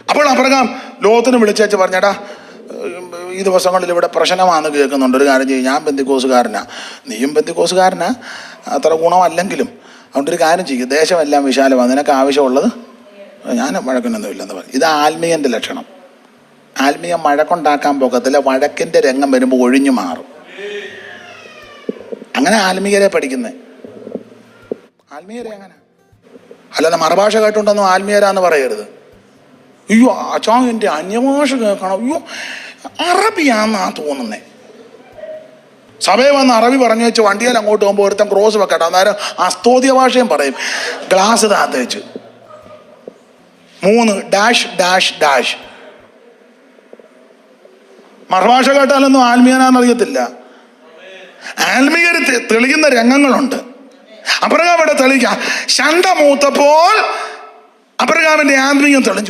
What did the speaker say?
അപ്പോൾ അബ്രഹാം ലോത്തിനെ വിളിച്ചേച്ച് പറഞ്ഞേടാ, ഈ ദിവസങ്ങളിൽ ഇവിടെ പ്രശ്നമാണെന്ന് കേൾക്കുന്നുണ്ട്, ഒരു കാര്യം ചെയ്യും, ഞാൻ പെന്തിക്കോസുകാരനാ, നീയും പെന്തിക്കോസുകാരനാ, അത്ര ഗുണമല്ലെങ്കിലും, അതുകൊണ്ടൊരു കാര്യം ചെയ്യും, ദേശമെല്ലാം വിശാലമാണ്, നിനക്ക് ആവശ്യമുള്ളത് ഞാൻ വഴക്കൊന്നുമില്ലെന്ന് പറയും. ഇത് ആത്മീയൻ്റെ ലക്ഷണം. ആത്മീയം വഴക്കുണ്ടാക്കാൻ പോകത്തില്ല, വഴക്കിൻ്റെ രംഗം വരുമ്പോൾ ഒഴിഞ്ഞു മാറും. അങ്ങനെ ആത്മീയരെ പഠിക്കുന്നത്. ആത്മീയരെ അങ്ങനെ അല്ലാതെ മറുഭാഷ കേട്ടുണ്ടെന്നും ആത്മീയരാന്ന് പറയരുത്. അയ്യോ അച്ഛാ എൻ്റെ അന്യഭാഷ കേൾക്കണം, അയ്യോ അറബിയാന്നാ തോന്നുന്നേ. സഭയിൽ വന്ന് അറബി പറഞ്ഞു വെച്ച് വണ്ടിയിൽ അങ്ങോട്ട് പോകുമ്പോൾ ഒരുത്തൻ ക്രോസ് വെക്കട്ടെ, അന്നേരം അസ്തോദ്യ ഭാഷയും പറയും, ഗ്ലാസ് താത്തേച്ച് 3 ഡാഷ് ഡാഷ് ഡാഷ്. മറുഭാഷ കേട്ടാലൊന്നും ആത്മീയനാന്നറിയത്തില്ല. ആത്മീയർ തെളിയുന്ന രംഗങ്ങളുണ്ട്. അബ്രഹാം ഇവിടെ തെളിയിക്കാം. ശണ്ട മൂത്തപ്പോൾ അബ്രഹാമിന്റെ ആത്മീയം തെളിഞ്ഞു.